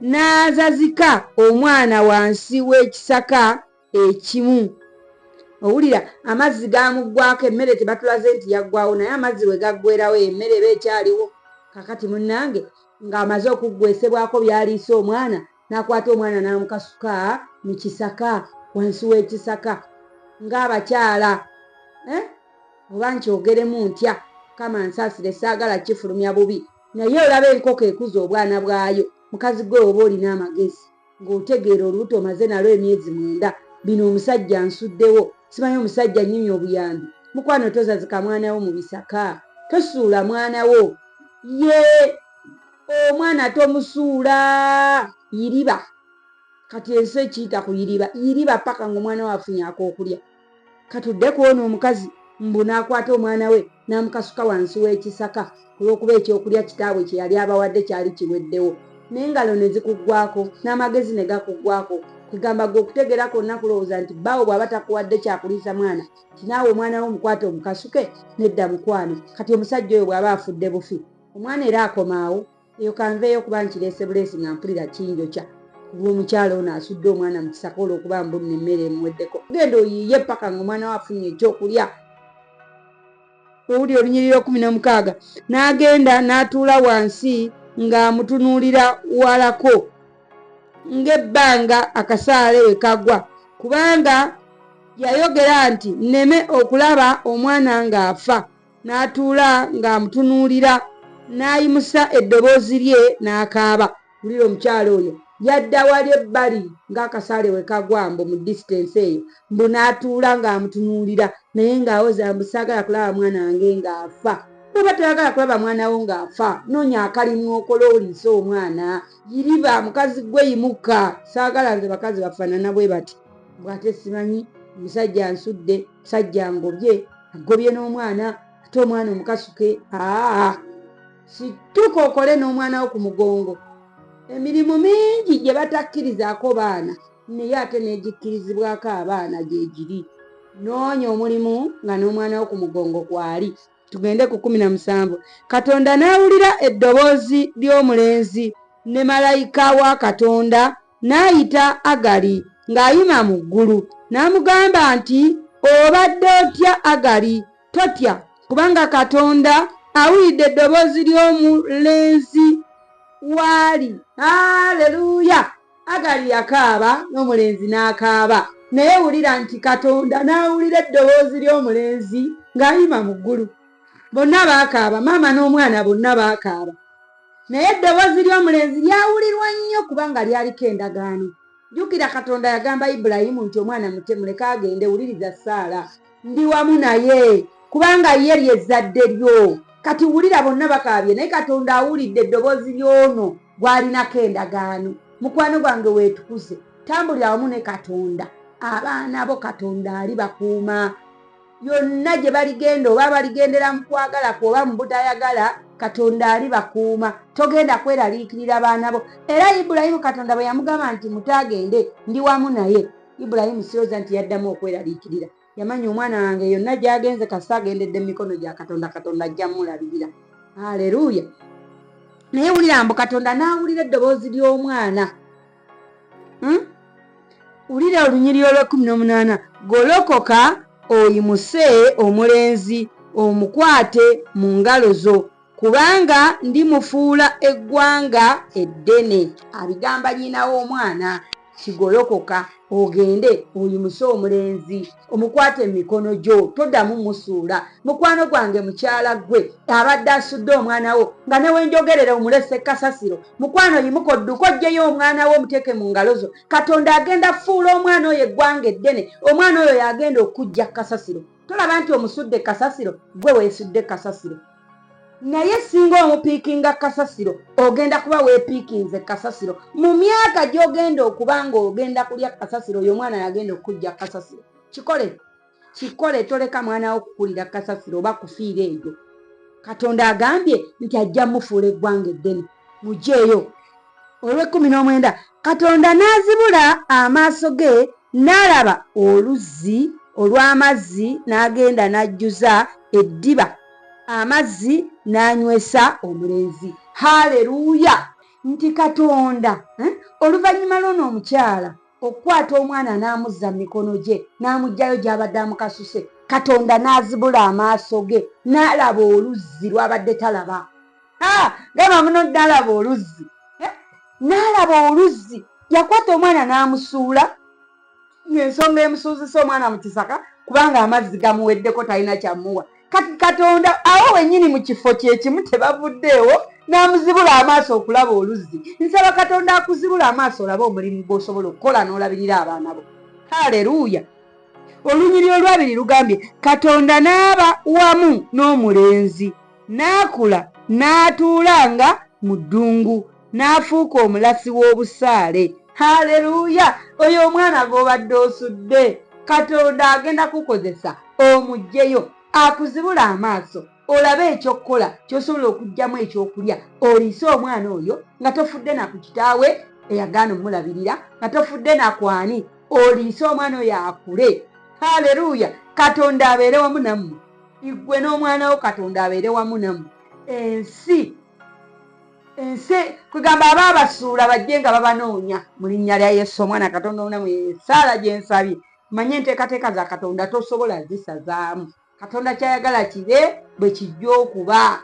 n'azazika omwana wansi w'ekisaka ekimu. Owulira amazzi gaamuggwako emmere tebatulaze nti yaggwawo naye amazzi we gaggwerawo emmere eba ekyaliwo. Kakati munnange ng'amaze okuggwesebwako byaliisa omwana n'akwata omwana n'amukasuka mu kisaka wansi w'ekisaka ng'abakyala oba nkyogeremu ntya Mukama nsaasire saagala kifulumya bubi naye olaba enkoko ekuza obwana bwayo mukazi gwe oba olina amagezi ng'otegeera olubuto omaze nalwo emyezi 9 bino omusajja nsuddewo simanyi omusajja nnyimye obuyambi mukwano tozazika mwana wo mu bisaka tosuula mwana wo ye omwana tomusuula yiriba kati ensi ekiyita ku yiriba paka ng'omwana we afunye ak'okulya katudde kuona omukazi mbu n'akwata omwana we n'amukasuka wansi w'ekisaka olw'okuba ekyokulya kitaabwe kye yali abawadde kyali kiweddewo n'engalo ne zikuggwako n'amagezi ne gakuggwako kugamba gwe okutegeera kwonna kulowooza nti bbaawo bw'aba takuwadde kyakuliisa mwana tinaawe omwana wo omukwate omukasuke nedda mukwano. Kati omusajja oyo bw'aba afudde bufi omwana era akomaawo eyo kanveeyo kuba nkireese buleesi nga mpulira kinjokya kuba omukyala ono asudde omwana mu kisaka olw'okuba mbunna emmere emuweddeko genda oyiiye paka ng'omwana we afunye ekyokulya. Owuli olunyiriri 16 n'agenda n'atuula wansi ng'amutunuulira walako ng'ebbanga akasaale we kagwa kubanga yayogera nti nneme okulaba omwana ng'afa. N'atuula ng'amutunuulira n'ayimusa eddoboozi lye n'akaaba. Wulira omukyala oyo yadda wali ebbali ng'akasaale we kagwa mbu mu distance eyo mbu n'atuula ng'amutunuulira naye ng'awoza mbu saagala kulaba mwana wange ng'afa. Bw'oba toyagala kulaba mwana wo ng'afa noonya akalimu okola oliisa omwana yiriba mukazi gwe yimuka saagala nze bakazi bafaanana bwe bati bw'ate simanyi omusajja nsudde musajja ngobye agobye n'omwana ate omwana omukasuke situka okole n'omwana wo ku mugongo. Emirimu mingi gye batakkirizaako baana naye ate n'egikkirizibwako abaana gye giri. Noonya omulimu nga n'omwana wo ku mugongo kwali. Tugende ku 17. Katonda n'awulira eddoboozi ly'omulenzi ne malayika wa Katonda n'ayita Agali ng'ayima mu ggulu n'amugamba nti obadde otya Agali totya kubanga Katonda awulidde eddoboozi ly'omulenzi waali. Haleluya! Agali yakaaba n'omulenzi n'akaaba naye wulira nti Katonda n'awulira eddoboozi ly'omulenzi ng'ayima mu ggulu. Bonna baakaaba maama n'omwana bonna baakaaba naye eddoboozi ly'omulenzi lyawulirwa nnyo kubanga lyaliko endagaano. Jjukira Katonda yagamba Ibulayimu nti omwana muleke agende wuliriza Saala ndi wamu naye kubanga ye lyezzadde lyo kati wulira bonna bakaabye naye Katonda awulidde eddoboozi ly'ono gw'alinako endagaano. Mukwano gwange weetukuze, tambulira wamu ne Katonda. Abaana bo Katonda ali bakuuma. Yonna gye baligenda oba baligendera mu kwagala oba mu butayagala, Katonda ali bakuuma. Togenda kweraliikirira baana bo. Era Ibulayimu Katonda bwe yamugamba nti mutagende ndi wamu naye, Ibulayimu sirowooza nti yaddamu okweraliikirira. Yamanya omwana wange yonna gy'agenze kasita agendedde mu mikono gya Katonda, Katonda ajja mulabirira. Haleluya. Naye wulira mbu Katonda n'awulira eddoboozi ly'omwana. Wulira olunyiriro lw'18, golokoka oyimuse omulenzi omukwate mu ngalo zo, kubanga ndimufuula eggwanga eddene. Abigamba nnyina w'omwana, kigolokoka ogende oyimuse omulenzi omukwate mu mikono gyo, toddamu musuula. Mukwano gwange mukyala gwe abadde asudde omwana wo nga ne wenjogerera omulese kasasiro, mukwano yimuka odduka oggyeyo omwana wo omuteeke mu ngalo zo. Katonda agenda fuula omwana oyo eggwanga eddene. Omwana oyo yagenda okujja kasasiro. Tolaba nti omusudde kasasiro, gwe weesudde kasasiro. Naye singa omupiikinga kasasiro, ogenda kuba weepiikinze kasasiro. Mu myaka gy'ogenda okuba ng'ogenda kulya kasasiro, oyo omwana yagenda okujja kasasiro. Kikole, toleka mwana wo kukulira kasasiro oba kufiira eyo. Katonda agambye nti ajja mufuula eggwanga eddene. Mugyeyo. Olw'19, Katonda n'azibula amaaso ge n'alaba oluzzi olw'amazzi, n'agenda n'ajjuza eddiba amazzi n'anywesa omulenzi. Haleluya. Nti Katonda oluvannyuma lw'ono omukyala okukwata omwana n'amuzza mu mikono gye n'amuggyayo gy'abadde amukasuse, Katonda n'azibula amaaso ge n'alaba oluzzi lw'abadde talaba. Gamba muno n'alaba oluzzi. N'alaba oluzzi. Yakwata omwana n'amusuula, ng'ensonga emusuuzisa omwana mu kisaka kubanga amazzi gamuweddeko talina kyamuwa. Kati Katonda awo wennyini mu kifo kyekimu tebavuddeewo n'amuzibula amaaso okulaba oluzzi. Nsaba Katonda akuzibula amaaso olabe omulimu gw'osobola okukola n'olabirira abaana bo. Haleluya. Olunyiriro olwabiri lugambye, Katonda n'aba wamu n'omulenzi, n'akula n'atuulanga mu ddungu, n'afuuka omulasi w'obusaale. Haleluya. Oyo omwana gw'obadde osudde, Katonda agenda kukozesa omuggyeyo akuzibula amaaso olabe ekyokukola ky'osobola okuggyamu ekyokulya oliise omwana oyo nga tofudde na ku kitaawe eyagaana omulabirira, nga tofudde na kwani, oliise omwana oyo akule. Haleluya. Katonda abeere wamu nammwe. Igwe n'omwana wo Katonda abeere wamu nammwe. Ensi kugamba abaabasuula bajje nga babanoonya mu linnya lya Yesu. Omwana Katonda omunamu esaala gye nsabye. Manye enteekateeka za Katonda tosobola zisazaamu. Katonda kyayagala kibe bwe kijja okuba.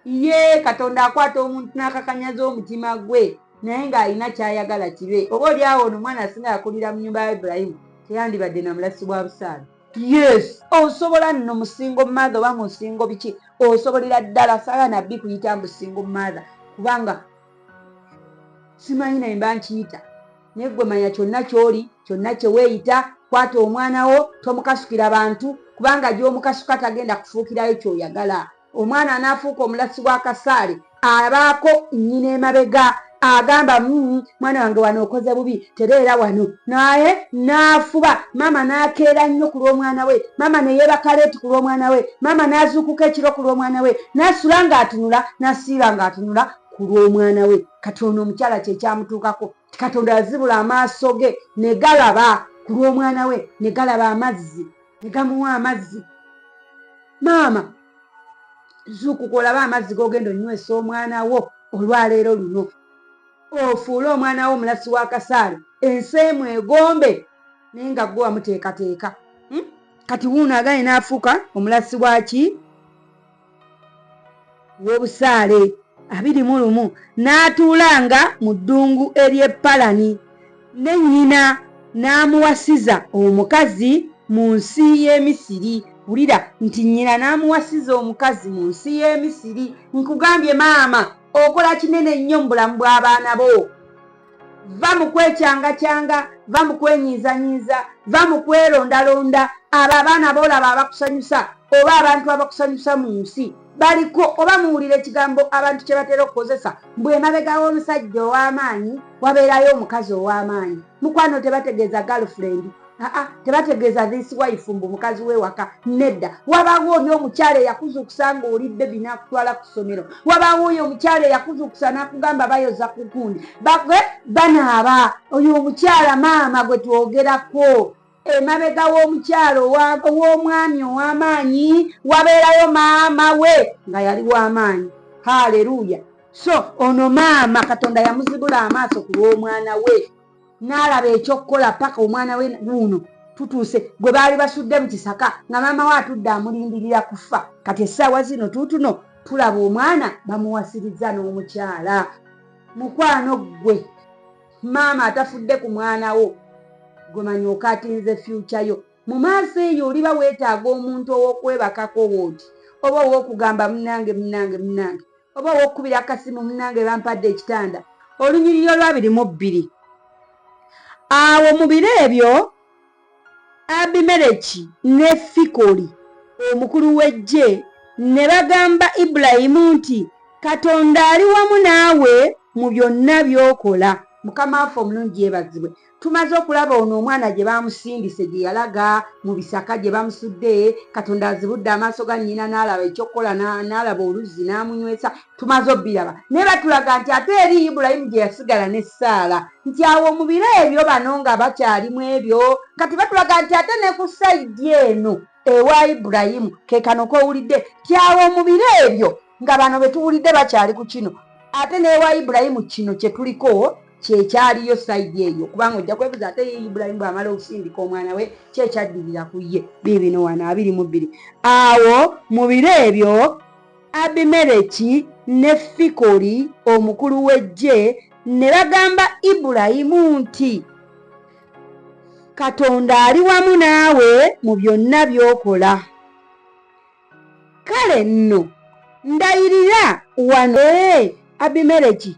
Ye Katonda akwata omuntu n'akakanyaza omutima gwe naye ng'alina kyayagala kibe. Oba oli awo ono omwana asinga yakulira mu nnyumba ya Ibulayimu teyandibadde na mulasi bwa busaale. Yes, osobola nno musingo mother oba musingo biki, osobolera ddala sala nabbi kuyita musingo mother kubanga simanyi naye mba nkiyita. Naye ggwe manya kyonna ky'oli, kyonna kye weeyita, kwata omwana wo tomukasukira bantu kubanga gy'omukasuka tagenda kufuukirayo ky'oyagala. Omwana anaafuuka omulasi w'akasaale abaako nnyina emabega agamba mwana wange wano okoze bubi tereera wano, naye n'afuba. Mama n'akeera nnyo ku lw'omwana we, mama ne yeebaka leeti ku lw'omwana we, mama n'azuukuka ekiro ku lw'omwana we, n'asula ng'atunula n'asiiba ng'atunula ku lw'omwana we. Katonda omukyala kye kyamutuukako. Katonda yazibula amaaso ge ne galaba ku lw'omwana we, ne galaba amazzi, ne gamuwa amazzi. Maama zuukuka olabe amazzi g'ogenda onywesa omwana wo olwaleero luno. Ofuule omwana wo omulasi w'akasaale, ensi emwegombe naye nga gwe wamuteekateeka. Kati wuuno agaanye n'afuuka omulasi waki w'obusaale. 21, n'atuulanga mu ddungu ery'Epalani, ne nnyina n'amuwasiza omukazi mu nsi y'e Misiri. Wulira nti nnyina n'amuwasiza omukazi mu nsi y'e Misiri. Nkugambye maama, okola kinene nnyo mu bulamu bw'abaana bo. Va mu kwekyanga-kyanga, va mu kwenyiizanyiiza, va mu kwerondalonda. Abo abaana boolaba abakusanyusa oba abantu abakusanyusa mu nsi baliko oba muwulira ekigambo abantu kye batera okukozesa mbwe emabega w'omusajja ow'amaanyi wabeerayo omukazi ow'amaanyi. Mukwano tebategeeza girlfriend, tebategeeza this wife mbu mukazi we waka. Nedda, wabaawo oli omukyala eyakuzuukusa ng'oli bebi n'akutwala ku ssomero, wabaawo oyo omukyala eyakuzuukusa n'akugamba bayoza ku gundi banaaba. Oyo omukyala maama gwe twogerako. Emabega w'omukyalo w'omwami ow'amaanyi wabeerayo maama we nga yali w'amaanyi. Haleluya. So ono maama Katonda yamuzibula amaaso ku lw'omwana we n'alaba ekyokukola paka omwana we guno tutuuse gwe baali basudde mu kisaka nga maama we atudde amulindirira kufa. Kati essaawa zino tuutuno tulaba omwana bamuwasiriza n'omukyala. Mukwano gwe maama atafudde ku mwana wo gwemanyi okatinze future yo. Mu maaso eyo oliba weetaaga omuntu ow'okwebakako wooti oba ow'okugamba munange oba ow'okukubira akasimu munange bampadde ekitanda. Olunyiriri lwabirimu bbiri. Awo mu biro ebyo Abimereki ne Fikoli omukulu w'eggye ne bagamba Ibulayimu nti Katonda ali wamu naawe mu byonna by'okola. Mukama waffe omulungi yeebazibwe. Tumaze okulaba ono omwana gye bamusindise gye yalaga mu bisaka gye bamusudde. Katonda azibudde amaaso ga nnyina n'alaba ekyokukola n'alaba oluzzi n'amunywesa. Tumaze obbiraba naye batulaga nti ate eri Ibulayimu gye yasigala ne Saala nti awo mu biro ebyo bano nga bakyalimu ebyo. Kati batulaga nti ate ne ku sayidi eno ewa Ibulayimu ke kano kowulidde ti awo mu biro ebyo nga bano be tuwulidde bakyali ku kino ate n'ewa Ibulayimu kino kye tuliko kyekyaliyo sayidi eyo. Kubanga ojja kwebuza ate Ibulayimu bw'amala okusindika omwana we kyekyaddirira ku ye. Biibino wano 22. Awo mu biro ebyo Abimereki ne Fikoli omukulu w'eggye ne bagamba Ibulayimu nti Katonda ali wamu naawe mu byonna by'okola. Kale nno ndayirira wano. Abimereki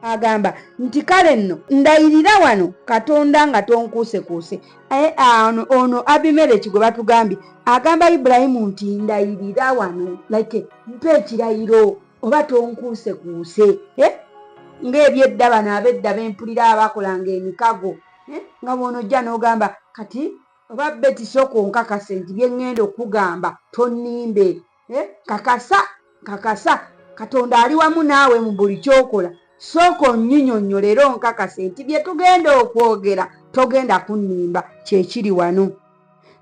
agamba nti kale nno ndayirira wano Katonda nga tonkuusekuuse. Ono Abimereki gwe batugambye agamba Ibulayimu nti ndayirira wano like mpe ekirayiro oba tonkuusekuuse. Ng'ebyedda bano abedda bempulira abakolanga emikago nga bw'onojja n'ogamba kati oba beti sooka onkakase nti bye ŋŋenda okugamba tonnimbe. Kakasa Katonda ali wamu naawe mu buli kyokola. Sooka onnyinyonnyolera onkakase nti bye tugenda okwogera togenda kunnimba. Kyekiri wano.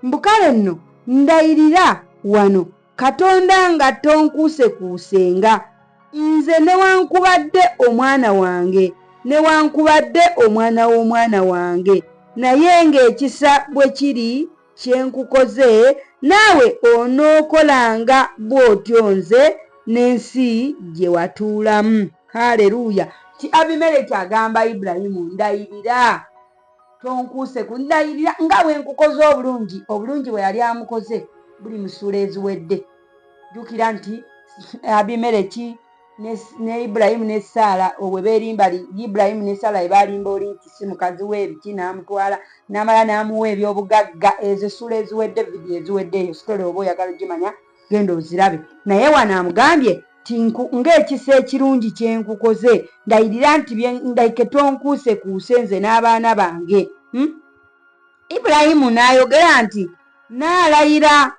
Mbukale nno ndayirira wano Katonda nga tonkuusekuusenga, nze newankubadde omwana wange newankubadde omwana w'omwana wange, naye ng'ekisa bwe kiri kye nkukoze naawe onookolanga bw'otyo nze n'ensi gye watuulamu. Haleluya. Ti Abimereki agamba Ibulayimu ndayirira tonkuuseku, ndayirira nga bwe nkukoze obulungi bwe yali amukoze buli mu ssuula eziwedde. Jjukira nti Abimereki ne Ibulayimu ne Saala obwe beerimba Ibulayimu ne Saala ebalimba oli nti si mukazi we ebiki n'amutwala n'amala n'amuwa ebyobugagga. Ezo essuula eziwedde vidiyo eziwedde eyo sitole oba oyagala ogimanya genda ozirabe. Naye wano amugambye ng'ekisa ekirungi kye nkukoze ndayirira nti ndayike tonkuusekuuse nze n'abaana bange. Ibulayimu n'ayogera nti n'alayira.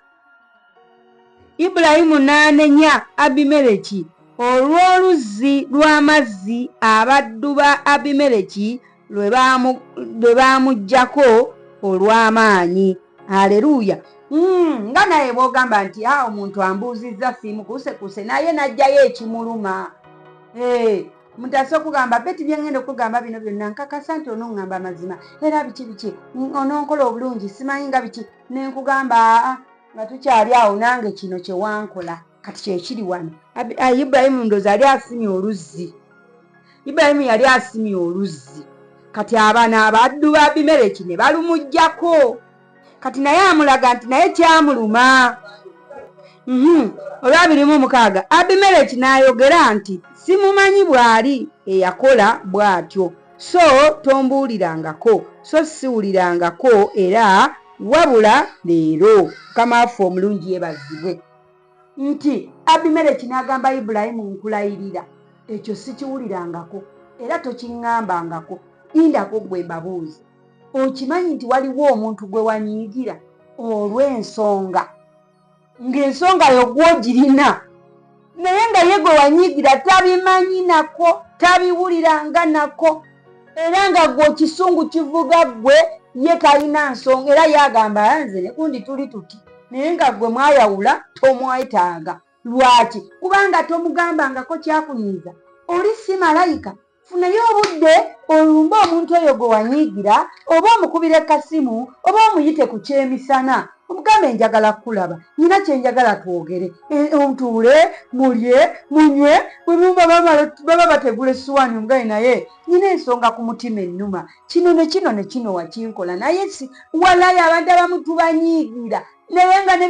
Ibulayimu n'anenya Abimereki olw'oluzzi lw'amazzi abaddu ba Abimereki lwe baamuggyako olw'amaanyi. Haleluya. Nga naye bw'ogamba nti omuntu ambuuzizza siimukuusekuuse naye n'ajjayo ekimuluma. Mutase okugamba beti bye ŋŋenda okugamba bino byonna nkakasa nti onoŋŋamba amazima era biki ononkola obulungi simanyi nga biki nenkugamba nga tukyali awo nange kino kye wankola. Kati kyekiri wano. Ibulayimu ndoozi yali asimye oluzzi. Ibulayimu yali asimye oluzzi. Kati abana abaddu ba Abimereki ne balumuggyako. Kati naye amulaga nti naye kyamuluma. Olwabirimu 6 Abimereki n'ayogera nti simumanyi bw'ali eyakola bw'atyo, so tombuulirangako, so siwulirangako era wabula leero. Mukama waffe omulungi yeebazibwe. Nti Abimeleki n'agamba Ibulayimu nkulayirira ekyo sikiwulirangako era tokiŋŋambangako indako gwe mbabuuzi okimanyi nti waliwo omuntu gwe wanyiigira olw'ensonga ng'ensonga yo gw'ogirina naye nga ye gwe wanyiigira tabimanyi nako tabiwuliranga nako era nga gwe ekisungu kivuga gwe ye talina nsonga era yagamba nze ne gundi tuli tuti naye nga gwe mwayawula tomwetaaga lwaki kubanga tomugambangako kyakunyiiza oli si malayika funayo obudde olumbe omuntu oyo gwe wanyiigira oba omukubira ekasimu oba omuyite ku kyemisana omugambe njagala kulaba nina kyenjagala twogere ontuule mulye munywe bwe baba bategula essuwaani omugayi naye nina ensonga ku mutima ennuma kino ne kino wakinkola naye si walayo abantu abamu tubanyiigira naye nga ne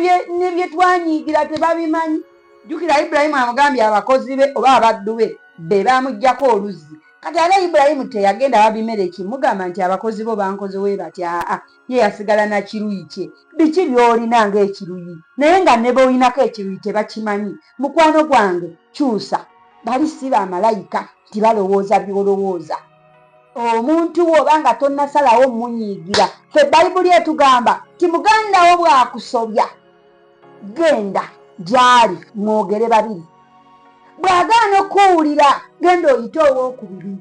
bye twanyiigira tebabimanyi jjukira Ibulayimu amugambye abakozi be oba abaddu be bamuggyako oluzzi kati ate Ibulayimu teyagenda Abimeleki mugamba nti abakozi bo bankozewe bati ye yasigala na kiruyi kye biki by'olina ng'ekiruyi naye nga ne b'olinako ekiruyi tebakimanyi mukwano gwange kyusa bali si bamalayika tibalowooza by'olowooza omuntu w'obanga tonnasalawo munyiigira fe bayibuli etugamba ti mugandawo bw'akusobya genda gy'ali mwogere babiri bw'agaana okuwulira genda oyite owookubiri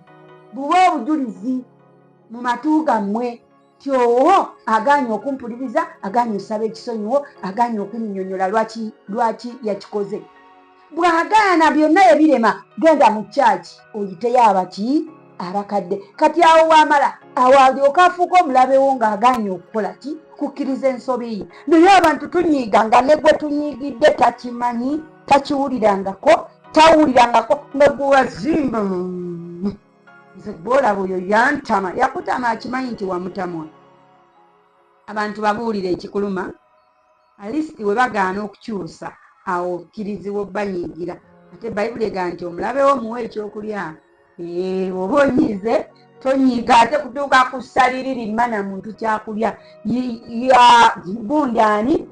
buba obujulizi mu matu gammwe ti owo agaanye okumpuliriza agaanye osaba ekisonyiwo agaanye okunnyonnyola lwaki yakikoze bw'agaana byonna ebirema genda mu kyaki oyiteyo abaki abakadde kati awo wamala awo alyoka afuuka omulabewo ng'agaanye okukola ki kukkiriza ensobi ye naye abantu tunyiiga nga ne gwe tunyiigidde takimanyi takiwulirangako tawulirangako nga gwe wazimba nze gwolaba oyo yantama yakutama akimanyi nti wamutamwa abantu babuulira ekikuluma alisiti we bagaana okukyusa awo okkirizibwa banyiigira ate bayibuli egamba nti omulabewo muwe ekyokulya oba onyiize tonyiiga ate kutuuka ku ssaliri limma na muntu kyakulya gundi ani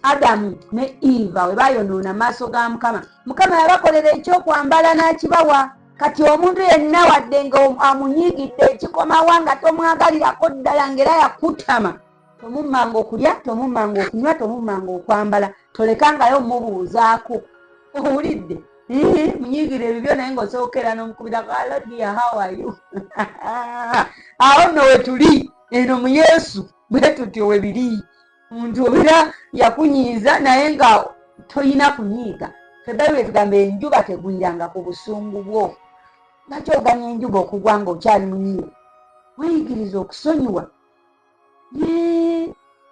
Adamu ne Eva we bayonoona maaso ga Mukama yabakolera ekyokwambala n'akibawa kati omuntu yenna wadde nga amunyiigidde ekikomawa nga tomwagalirako ddala ng'era yakutama tomummanga okulya tomummanga okunywa tomummanga okwambala tolekangayo mubuuzaako owulidde munyiigire ebibyo naye ng'osookera n'omukubirako alodiya how are you awo nno we tuli eno mu Yesu bwe tutyo we biri omuntu obira yakunyiiza naye nga toyina kunyiiga febbayibuli etugamba enjuba tegwiranga ku busungu bwo lwaki oganya enjuba okugwa ng'okyali munyiiga weeyigiriza okusonyiwa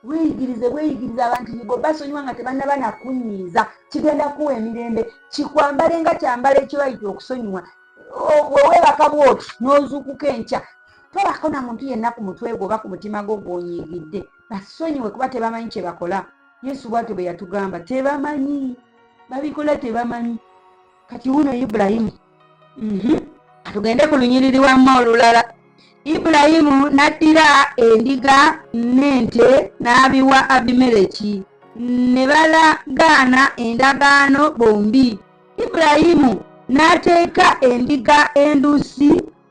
weeyigirize abantu nibo basonyiwa nga tebannaba nakunyiiza kigenda kuwa emirembe kikwambale nga kyambala ekibayita okusonyiwa weweebaka bwoti n'ozuukuka enkya tolako na muntu yenna ku mutwe gwo oba ku mutima gwo gw'onyiigidde basonyiwe kuba tebamanyi kye bakola Yesu bw'atyo bwe yatugamba tebamanyi babikola tebamanyi kati wuno Ibulayimu tugende ku lunyiriri wamma olulala Ibulayimu n'addira endiga n'ente n'abiwa Abimeleki ne balagaana endagaano bombi Ibulayimu n'ateeka endiga enduusi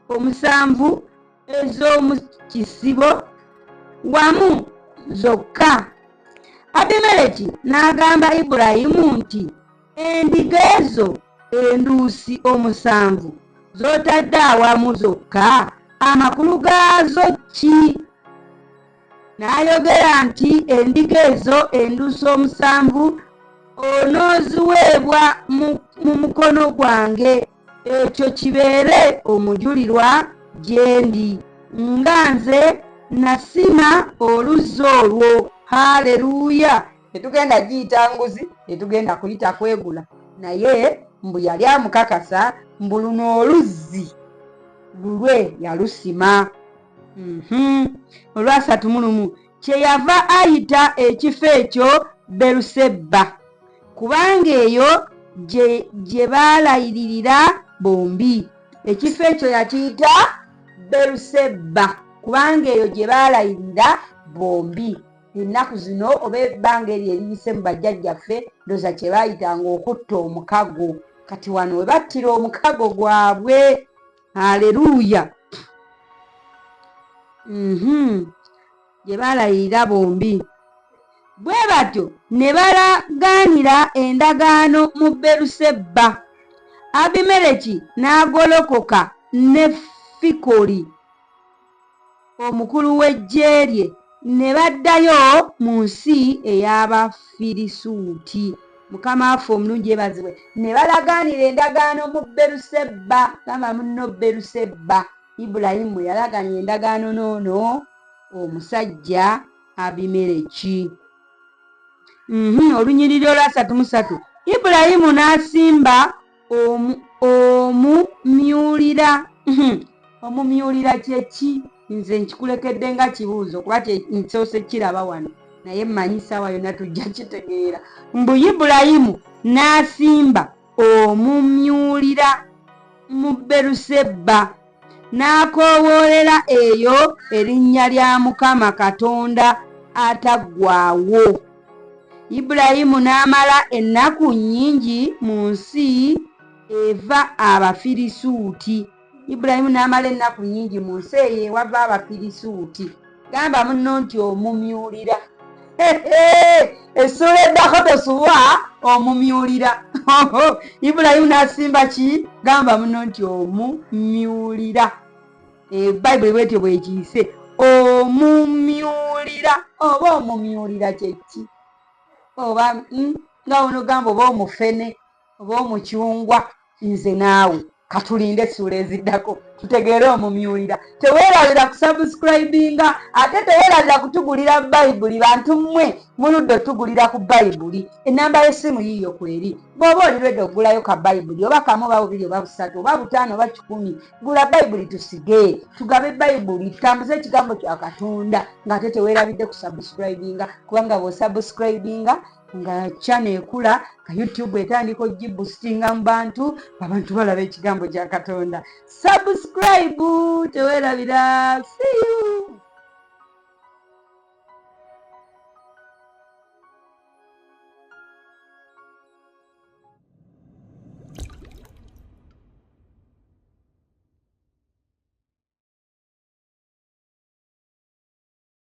7 ez'omu kisibo wamu zokka Abimeleki n'agamba Ibulayimu nti endiga ezo enduusi 7 z'otadde awamu zokka amakulu gaazo ki n'ayogera nti endiga ezo enduusi 7 onooziweebwa mu mukono gwange ekyo kibeere omujulirwa gye ndi nga nze nasima oluzzi olwo haleluya tetugenda giyita nguzi tetugenda kuyita kwegula naye mbu yali amukakasa mbu luno oluzzi lulwe yalusima olwa31 kyeyava ayita ekifo ekyo Beruseba kubanga eyo gye baalayiririra bombi ekifo ekyo yakiyita Beruseba kubanga eyo gye baalayiririra bombi ennaku zino oba ebbanga eryo eriyise mu bajjajjaffe ndoza kye baayitanga okutta omukago kati wano we battira omukago gwabwe. Haleluuya. Gye baalayirira bombi bwe batyo ne balagaanira endagaano mu Beeruseba. Abimereki n'agolokoka ne Fikoli omukulu w'eggye lye ne baddayo mu nsi ey'Abafirisuuti. Mukama waffe omulungi yeebazibwe. Ne balagaanira endagaano mu Beeruseba. Gamba munno Beeruseba. Ibulayimu yalagaanira endagaano n'ono omusajja Abimereki. Olunyiriri olwa 33 Ibulayimu n'asimba omumyulira. Omumyulira kyeki? Nze nkikulekedde nga kibuuzo kuba nsoose kiraba wano naye mmanyi ssaawa yonna tujja kitegeera. Mbu Ibulayimu n'asimba omumyulira mu Beeruseba n'akoowoolera eyo erinnya lya Mukama Katonda ataggwaawo. Ibulayimu n'amala ennaku nnyingi mu nsi eva Abafirisuuti. Ibulayimu n'amala ennaku nnyingi mu nsi eyo ewava Abafirisuuti. Gamba munno nti omumyulira. Essula eddako tosubwa omumyulira. Ibulayimu n'asimba ki? Gamba munno nti omumyulira. Bayibuli bwetyo bwekiyise omumyulira. Oba omumyulira kyeki? Oba nga wono gamba oba omufene oba omucungwa. Nze naawe katulinde essula eziddako tutegeere omumyulira. Teweerabira kusubscribinga ate teweerabira kutugulira Bayibuli. Bantu mmwe muludde otugulira ku Bayibuli. Ennamba y'essimu yiiyo kweri. Bw'oba olirwedde okugulayo ka Bayibuli oba kamu oba bubiri oba busatu oba butaano oba 10 gula Bayibuli tusige tugabe Bayibuli tutambuze ekigambo kya Katonda ng'ate teweerabidde kusubscribinga kubanga bw'osubscribinga nga channel ekula ka YouTube etandika ogiboostinga mu bantu abantu balaba ekigambo kya Katonda. Subscribe teweerabira. See you.